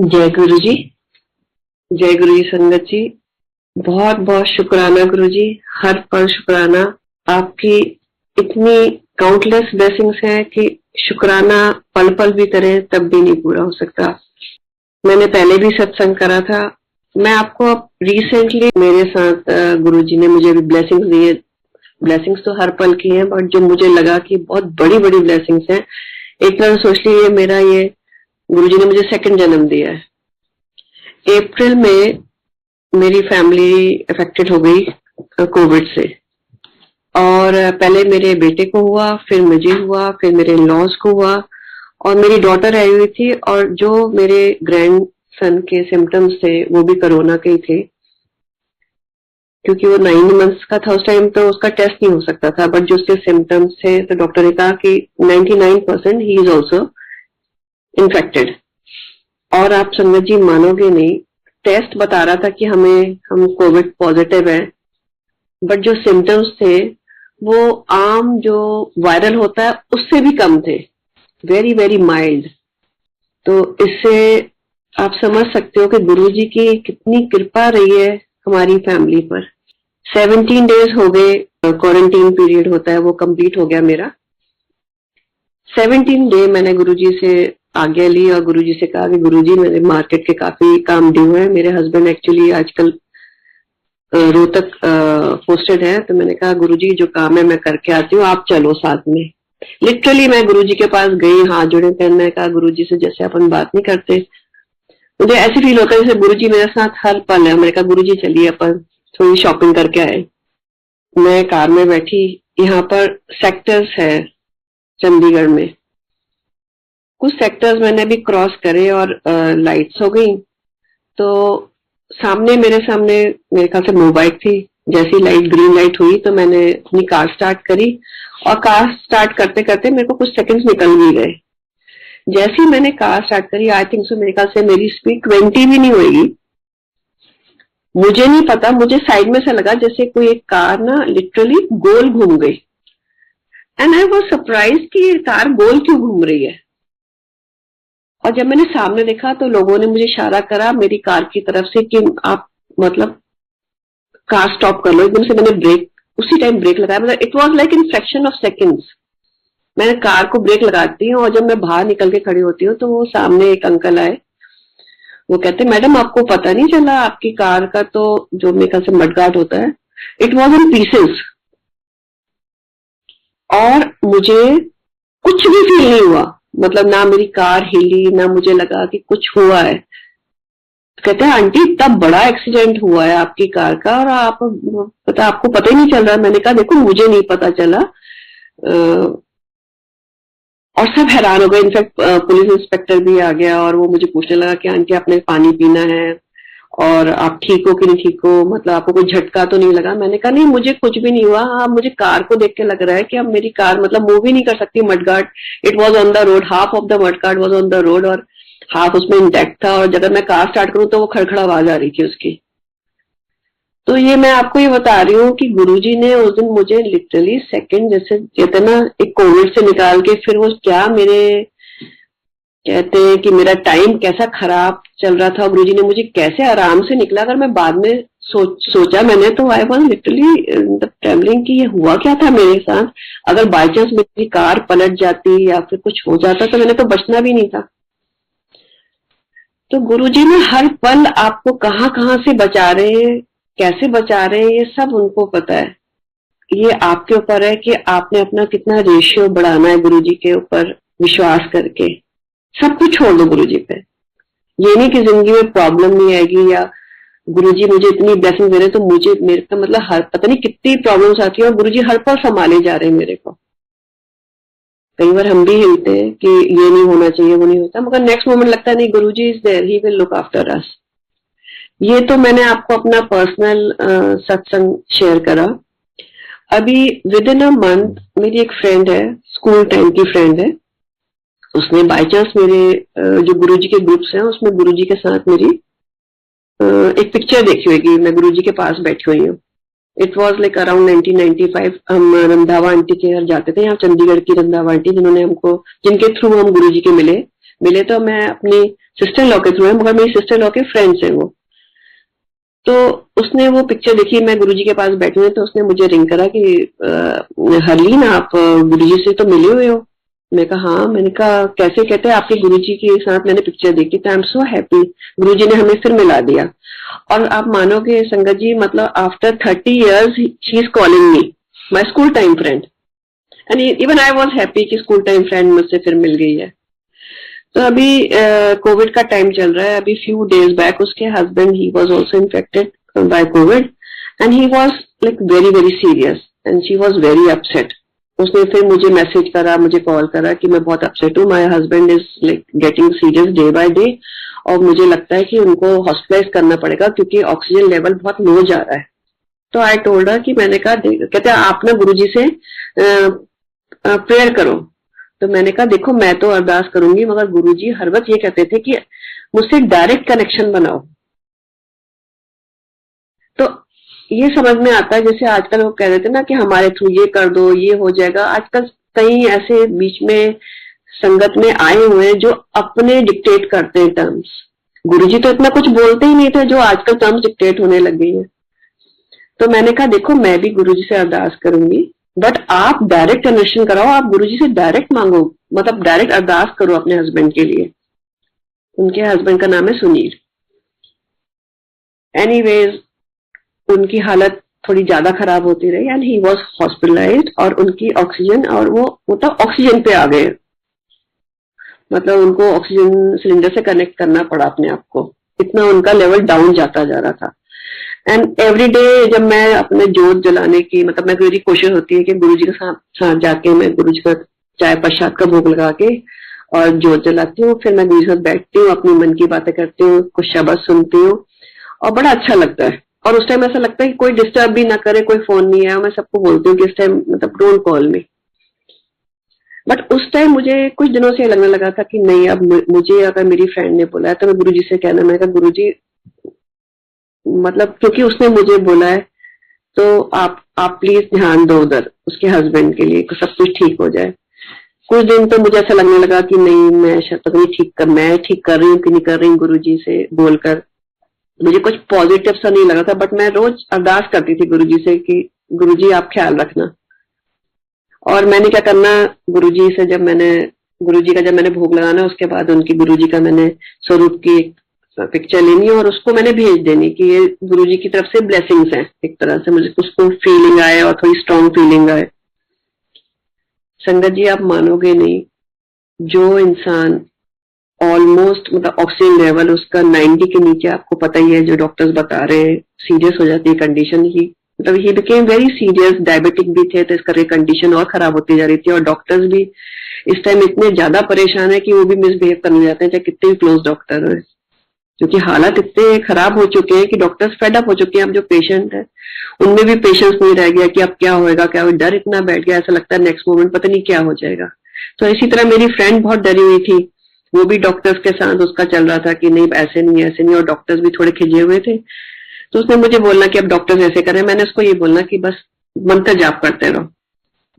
जय गुरु जी। जय गुरु जी संगत जी। बहुत बहुत शुक्राना गुरु जी। हर पल शुक्राना। आपकी इतनी काउंटलेस ब्लेसिंग्स हैं कि शुक्राना पल पल भी करें तब भी नहीं पूरा हो सकता। मैंने पहले भी सत्संग करा था। मैं आपको अब रिसेंटली मेरे साथ गुरु जी ने मुझे भी ब्लेसिंग्स दी है। ब्लेसिंग्स तो हर पल की हैं, बट जो मुझे लगा कि बहुत बड़ी बड़ी ब्लेसिंग्स हैं, एक तरह से सोच लीजिए मेरा ये गुरु जी ने मुझे सेकंड जन्म दिया है। अप्रैल में मेरी फैमिली अफेक्टेड हो गई कोविड से, और पहले मेरे बेटे को हुआ, फिर मुझे हुआ, फिर मेरे लॉस को हुआ, और मेरी डॉटर आई हुई थी, और जो मेरे ग्रैंड सन के सिम्टम्स थे वो भी कोरोना के ही थे, क्योंकि वो 9 मंथ्स का था उस टाइम, तो उसका टेस्ट नहीं हो सकता था, बट जो उसके सिम्टम्स थे तो डॉक्टर ने कहा कि 99% ही इज ऑल्सो इन्फेक्टेड। और आप संगत जी मानोगे नहीं, टेस्ट बता रहा था कि हम कोविड पॉजिटिव है, बट जो सिम्टम्स थे वो आम जो वायरल होता है उससे भी कम थे, वेरी वेरी माइल्ड। तो इससे आप समझ सकते हो कि गुरुजी की कितनी कृपा रही है हमारी फैमिली पर। 17 डेज हो गए, क्वारंटीन पीरियड होता है वो कंप्लीट हो गया मेरा। 17 डे मैंने गुरुजी से आज्ञा ली और गुरुजी से कहा कि गुरुजी मेरे मार्केट के काफी काम ड्यू है। मेरे हस्बैंड एक्चुअली आजकल रोहतक पोस्टेड है, तो मैंने कहा गुरुजी जो काम है मैं करके आती हूँ, आप चलो साथ में। लिटरली मैं गुरुजी के पास गई, हाथ जोड़े कर, मैं कहा गुरुजी से जैसे अपन बात नहीं करते, मुझे ऐसे फील होता है जैसे गुरुजी मेरे साथ हर पल है। मैंने कहा गुरुजी चलिए अपन थोड़ी शॉपिंग करके आए। मैं कार में बैठी, यहाँ पर सेक्टर्स है चंडीगढ़ में, कुछ सेक्टर्स मैंने अभी क्रॉस करे और लाइट्स हो गई, तो सामने मेरे ख्याल से मोबाइल थी। जैसी लाइट ग्रीन लाइट हुई तो मैंने अपनी कार स्टार्ट करी, और कार स्टार्ट करते करते मेरे को कुछ सेकंड्स निकल भी गए। जैसे ही मैंने कार स्टार्ट करी, आई थिंक सो मेरे ख्याल से मेरी स्पीड 20 भी नहीं होगी, मुझे नहीं पता, मुझे साइड में से लगा जैसे कोई एक कार ना लिटरली गोल घूम गई, एंड आई वाज सरप्राइज कि ये कार गोल क्यों घूम रही है। और जब मैंने सामने देखा तो लोगों ने मुझे इशारा करा मेरी कार की तरफ से कि आप मतलब कार स्टॉप कर लो। एकदम से मैंने ब्रेक, उसी टाइम ब्रेक लगाया, मतलब it was like in fraction of seconds मैंने कार को ब्रेक लगाती हूँ, और जब मैं बाहर निकल के खड़ी होती हूँ तो वो सामने एक अंकल आए, वो कहते मैडम आपको पता नहीं चला आपकी कार का तो जो मेरे ख्याल से मडगार्ड होता है, इट वाज इन पीसेस। और मुझे कुछ भी फील नहीं हुआ, मतलब ना मेरी कार हिली, ना मुझे लगा कि कुछ हुआ है। कहते हैं आंटी इतना बड़ा एक्सीडेंट हुआ है आपकी कार का और आपको पता ही नहीं चल रहा। मैंने कहा देखो मुझे नहीं पता चला, और सब हैरान हो गए। इनफैक्ट पुलिस इंस्पेक्टर भी आ गया और वो मुझे पूछने लगा कि आंटी आपने पानी पीना है और आप ठीक हो कि नहीं ठीक हो, मतलब आपको कोई झटका तो नहीं लगा। मैंने कहा नहीं मुझे कुछ भी नहीं हुआ, हाँ मुझे कार को देख के लग रहा है कि अब मेरी कार मतलब मूव ही नहीं कर सकती, mudguard it was on the road, half of the mudguard was on the road और हाफ उसमें इंटैक्ट था, और जब मैं कार स्टार्ट करूं तो वो खड़खड़ आवाज आ रही थी उसकी। तो ये मैं आपको ये बता रही हूँ कि गुरुजी ने उस दिन मुझे लिटरली सेकंड, जैसे कहते ना एक कोविड से निकाल के, फिर वो क्या मेरे कहते हैं कि मेरा टाइम कैसा खराब चल रहा था, गुरुजी ने मुझे कैसे आराम से निकला। अगर मैं बाद में सोचा मैंने, तो आई वॉज लिटरली ट्रेवलिंग कि ये हुआ क्या था मेरे साथ। अगर बाई चांस मेरी कार पलट जाती या फिर कुछ हो जाता तो मैंने तो बचना भी नहीं था। तो गुरुजी ने हर पल आपको कहाँ कहाँ से बचा रहे हैं, कैसे बचा रहे हैं, ये सब उनको पता है। ये आपके ऊपर है कि आपने अपना कितना रेशियो बढ़ाना है गुरुजी के ऊपर विश्वास करके। सब कुछ छोड़ दो गुरुजी पे। ये नहीं कि जिंदगी में प्रॉब्लम नहीं आएगी या गुरुजी मुझे इतनी ब्लेसिंग दे रहे तो मुझे, मेरे का मतलब हर पता नहीं कितनी प्रॉब्लम्स आती है और गुरुजी हर पल संभाले जा रहे हैं मेरे को। कई बार हम भी हिलते हैं कि ये नहीं होना चाहिए, वो नहीं होता, मगर नेक्स्ट मोमेंट लगता है नहीं Guruji is there, he will look after us. ये तो मैंने आपको अपना पर्सनल सत्संग शेयर करा। अभी विद इन अ मंथ मेरी एक फ्रेंड है, स्कूल टाइम की फ्रेंड है, उसने बाय चांस मेरे जो गुरुजी के ग्रुप्स हैं उसमें गुरुजी के साथ मेरी एक पिक्चर देखी होगी, मैं गुरुजी के पास बैठी हुई हूँ। It was like around 1995। हम रंधावा आंटी के घर जाते थे, यहाँ चंडीगढ़ की रंधावा आंटी, जिन्होंने हमको, जिनके थ्रू हम गुरुजी के मिले, मिले तो मैं अपनी सिस्टर लॉ के थ्रू है, मगर मेरी सिस्टर लॉ के फ्रेंड्स हैं वो। तो उसने वो पिक्चर देखी, मैं गुरुजी के पास बैठी हूँ, तो उसने मुझे रिंग करा कि हरलीन आप गुरुजी से तो मिले हुए हो। मैं कहा हाँ। मैंने कहा कैसे? कहते हैं आपके गुरुजी के साथ मैंने पिक्चर देखी तो आई एम सो हैप्पी, गुरुजी ने हमें फिर मिला दिया। और आप मानोगे संगत जी, मतलब after 30 years she is calling me my school time friend, and even I was happy कि स्कूल टाइम फ्रेंड मुझसे फिर मिल गई है। तो अभी कोविड का टाइम चल रहा है। अभी फ्यू डेज बैक उसके husband he was also infected by Covid and he was like very very serious and she was very upset. उसने फिर मुझे मैसेज करा, मुझे कॉल करा कि मैं बहुत अपसेट हूँ, my husband is like getting serious day by day और मुझे लगता है कि उनको हॉस्पिटलाइज करना पड़ेगा क्योंकि ऑक्सीजन लेवल बहुत लो जा रहा है। तो आई टोल्ड हर कि मैंने कहा, कहते हैं आप ना गुरुजी से प्रेयर करो। तो मैंने कहा देखो मैं तो अरदास करूंगी, मगर गुरुजी हर वक्त ये कहते थे कि मुझसे डायरेक्ट कनेक्शन बनाओ। तो ये समझ में आता है, जैसे आजकल वो कह रहे थे ना कि हमारे थ्रू ये कर दो ये हो जाएगा। आजकल कई ऐसे बीच में संगत में आए हुए हैं जो अपने डिक्टेट करते हैं टर्म्स। गुरुजी तो इतना कुछ बोलते ही नहीं थे जो आजकल टर्म्स डिक्टेट होने लग गई है। तो मैंने कहा देखो मैं भी गुरुजी से अरदास करूंगी, बट आप डायरेक्ट कनेक्शन कराओ, आप गुरुजी से डायरेक्ट मांगो, मतलब डायरेक्ट अरदास करो अपने हस्बैंड के लिए। उनके हस्बैंड का नाम है सुनील। एनीवेज उनकी हालत थोड़ी ज्यादा खराब होती रही एंड ही वाज हॉस्पिटलाइज्ड और उनकी ऑक्सीजन और वो मतलब ऑक्सीजन पे आ गए, मतलब उनको ऑक्सीजन सिलेंडर से कनेक्ट करना पड़ा अपने आप को, इतना उनका लेवल डाउन जाता जा रहा था। एंड एवरी डे जब मैं अपने जोत जलाने की, मतलब मैं मेरी कोशिश होती है कि गुरुजी के साथ जाके मैं गुरुजी का चाय प्रसाद का भोग लगा के और जोत जलाती हूँ, फिर मैं गुरुजी के साथ बैठती हूँ, अपनी मन की बातें करती हूँ, कुछ शब्द सुनती हूँ और बड़ा अच्छा लगता है। और उस टाइम ऐसा लगता है कि कोई डिस्टर्ब भी ना करे, कोई फोन नहीं है, मैं सबको बोलती हूँ कि इस टाइम मतलब डोंट कॉल मी। बट उस टाइम मुझे कुछ दिनों से लगने लगा था कि नहीं, अब मुझे अगर मेरी फ्रेंड ने बोला है तो मैं गुरुजी से कहना। मैं कहा गुरुजी, मतलब क्योंकि उसने मुझे बोला है तो आप प्लीज ध्यान दो उधर उसके हस्बैंड के लिए, सब कुछ ठीक हो जाए। कुछ दिन तो मुझे ऐसा लगने लगा कि नहीं, मैं शायद पता नहीं मैं ठीक कर रही हूँ कि नहीं कर रही हूँ गुरुजी से बोलकर। मुझे कुछ पॉजिटिव सा नहीं लगा था, बट मैं रोज अरदास करती थी गुरुजी से कि गुरुजी आप ख्याल रखना। और मैंने क्या करना, गुरुजी से गुरुजी का जब मैंने भोग लगाना, उसके बाद उनकी गुरुजी का मैंने स्वरूप की पिक्चर लेनी और उसको मैंने भेज देनी कि ये गुरुजी की तरफ से ब्लेसिंग्स हैं, एक तरह से मुझे उसको फीलिंग आए और थोड़ी स्ट्रॉन्ग फीलिंग आए। संगत जी आप मानोगे नहीं, जो इंसान ऑलमोस्ट मतलब ऑक्सीजन लेवल उसका 90 के नीचे, आपको पता ही है जो डॉक्टर्स बता रहे हैं सीरियस हो जाती है कंडीशन ही, मतलब he became very serious. Diabetic भी थे तो इस करके कंडीशन और खराब होती जा रही थी और डॉक्टर्स भी इस टाइम इतने ज्यादा परेशान है कि वो भी मिसबिहेव करने जाते हैं चाहे कितने भी क्लोज डॉक्टर है, क्योंकि हालात इतने खराब हो चुके हैं कि डॉक्टर्स फेड अप हो चुके हैं। अब जो पेशेंट है उनमें भी पेशेंस नहीं रह गया कि अब क्या होएगा क्या होगा, डर इतना बैठ गया, ऐसा लगता है नेक्स्ट मोमेंट पता नहीं क्या हो जाएगा। तो इसी तरह मेरी फ्रेंड बहुत डरी हुई थी, वो भी डॉक्टर्स के साथ उसका चल रहा था कि नहीं ऐसे नहीं ऐसे नहीं, और डॉक्टर्स भी थोड़े खिजे हुए थे। तो उसने मुझे बोलना कि अब डॉक्टर्स ऐसे करें, मैंने उसको ये बोलना कि बस मंत्र जाप करते रहो,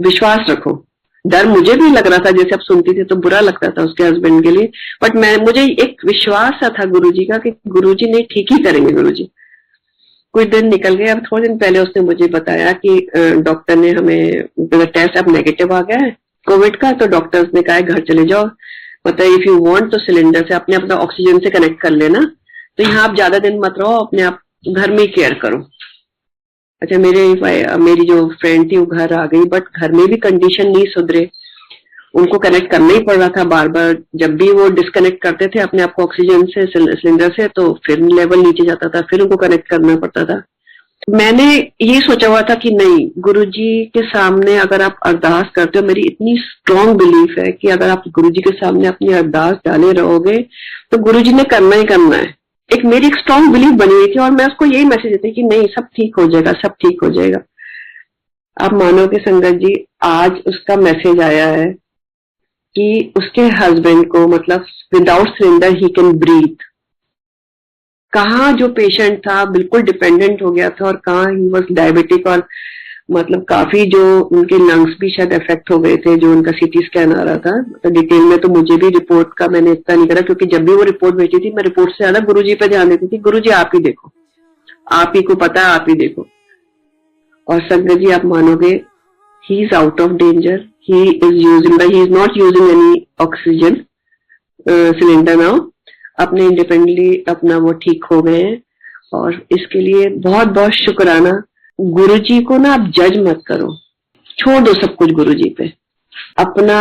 विश्वास रखो। डर मुझे भी लग रहा था, जैसे अब सुनती थी तो बुरा लगता था उसके हस्बैंड के लिए, बट मुझे एक विश्वास सा था गुरुजी का कि गुरुजी ने ठीक ही करेंगे। गुरुजी कुछ दिन निकल गए, अब थोड़े दिन पहले उसने मुझे बताया कि डॉक्टर ने हमें टेस्ट अब नेगेटिव आ गया है कोविड का, तो डॉक्टर्स ने कहा घर चले जाओ, मतलब इफ यू वांट तो सिलेंडर से अपने अपना ऑक्सीजन से कनेक्ट कर लेना, तो यहाँ आप ज्यादा दिन मत रहो, अपने आप घर में ही केयर करो। अच्छा मेरी जो फ्रेंड थी वो घर आ गई, बट घर में भी कंडीशन नहीं सुधरे, उनको कनेक्ट करना ही पड़ रहा था बार बार। जब भी वो डिस्कनेक्ट करते थे अपने आप को ऑक्सीजन से सिलेंडर से, तो फिर लेवल नीचे जाता था, फिर उनको कनेक्ट करना पड़ता था। मैंने ये सोचा हुआ था कि नहीं, गुरुजी के सामने अगर आप अरदास करते हो, मेरी इतनी स्ट्रांग बिलीफ है कि अगर आप गुरुजी के सामने अपनी अरदास डाले रहोगे तो गुरुजी ने करना ही करना है। एक मेरी एक स्ट्रांग बिलीफ बनी हुई थी और मैं उसको यही मैसेज देती कि नहीं सब ठीक हो जाएगा, सब ठीक हो जाएगा। आप मानोगे संगत जी, आज उसका मैसेज आया है कि उसके हस्बैंड को मतलब विदाउट सिलेंडर ही कैन ब्रीथ। कहाँ जो पेशेंट था बिल्कुल डिपेंडेंट हो गया था और कहाँ ही वाज डायबिटिक और मतलब काफी जो उनके लंग्स भी शायद इफेक्ट हो गए थे, जो उनका सीटी स्कैन आ रहा था। मतलब डिटेल में तो मुझे भी रिपोर्ट का मैंने इतना नहीं करा, क्योंकि जब भी वो रिपोर्ट भेजी थी मैं रिपोर्ट से ज्यादा गुरुजी पे ध्यान देती थी। गुरुजी आप ही देखो, आप ही को पता है, आप ही देखो। और संगत जी आप मानोगे, he is out of danger, he is not using any oxygen cylinder now. अपने इंडिपेंडेंटली अपना वो ठीक हो गए हैं, और इसके लिए बहुत बहुत शुक्राना। गुरुजी को ना आप जज मत करो, छोड़ दो सब कुछ गुरुजी पे, अपना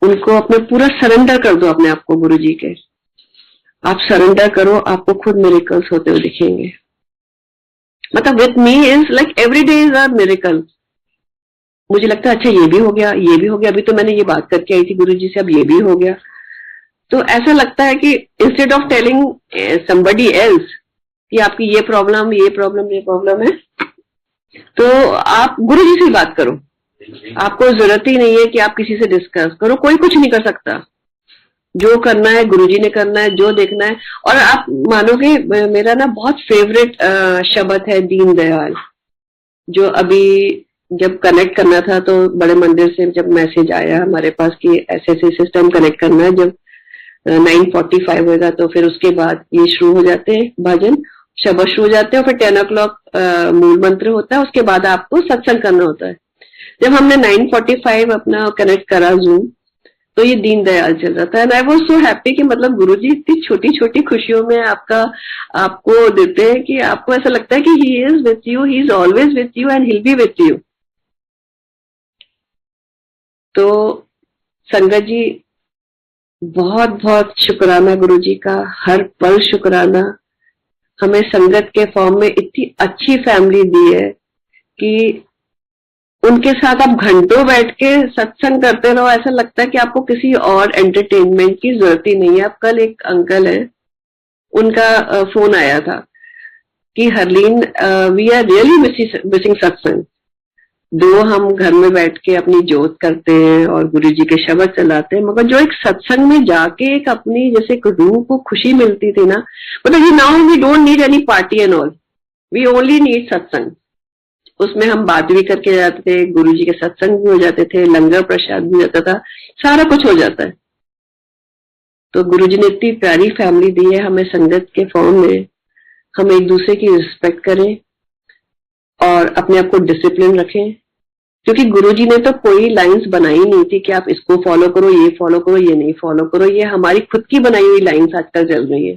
उनको अपने पूरा सरेंडर कर दो अपने आप को गुरुजी के। आप सरेंडर करो, आपको खुद मिरेकल्स होते हुए दिखेंगे। मतलब with me is like every day is a miracle. मुझे लगता है अच्छा ये भी हो गया, ये भी हो गया, अभी तो मैंने ये बात करके आई थी गुरुजी से, अब ये भी हो गया। तो ऐसा लगता है कि instead of telling somebody else कि आपकी ये प्रॉब्लम है, तो आप गुरुजी से बात करो। आपको जरूरत ही नहीं है कि आप किसी से डिस्कस करो, कोई कुछ नहीं कर सकता। जो करना है गुरुजी ने करना है, जो देखना है। और आप मानोगे, मेरा ना बहुत फेवरेट शब्द है दीन दयाल, जो अभी जब कनेक्ट करना था तो बड़े मंदिर से जब मैसेज आया हमारे पास कि ऐसे ऐसे सिस्टम कनेक्ट करना है, जब 9:45 होगा तो फिर उसके बाद ये शुरू हो जाते हैं भजन, शब्द शुरू हो जाते हैं, और फिर 10 o'clock मूल मंत्र होता है, उसके बाद आपको सत्संग करना होता है। जब हमने 9:45 अपना कनेक्ट करा जूम, तो ये दीन दयाल चल रहा था। And I was so happy कि मतलब गुरुजी इतनी छोटी छोटी खुशियों में आपको देते हैं कि आपको ऐसा लगता है कि he is with you, he is always with you and he will be with you. तो संगत जी बहुत बहुत शुक्राना गुरुजी का, हर पल शुक्राना। हमें संगत के फॉर्म में इतनी अच्छी फैमिली दी है कि उनके साथ आप घंटों बैठ के सत्संग करते रहो, ऐसा लगता है कि आपको किसी और एंटरटेनमेंट की जरूरत ही नहीं है। अब कल एक अंकल है, उनका फोन आया था कि Harleen we are really missing satsang. दो हम घर में बैठ के अपनी जोत करते हैं और गुरुजी के शब्द चलाते हैं, मगर जो एक सत्संग में जाके एक अपनी जैसे एक रूह को खुशी मिलती थी ना, मतलब ये now we don't need any party and all, we only need satsang. उसमें हम बात भी करके जाते थे, गुरुजी के सत्संग भी हो जाते थे, लंगर प्रसाद भी होता था, सारा कुछ हो जाता है। तो गुरुजी ने इतनी प्यारी फैमिली दी है हमें संगत के फॉर्म में। हम एक दूसरे की रिस्पेक्ट करें और अपने आप को डिसिप्लिन रखें, क्योंकि गुरुजी ने तो कोई लाइंस बनाई नहीं थी कि आप इसको फॉलो करो, ये फॉलो करो, ये नहीं फॉलो करो। ये हमारी खुद की बनाई हुई लाइंस आजकल चल रही है।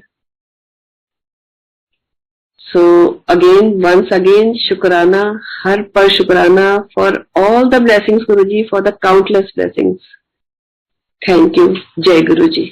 So again, once again, शुक्राना, हर पर शुक्राना for all the blessings, Guruji, for the countless blessings. Thank you. जय गुरुजी।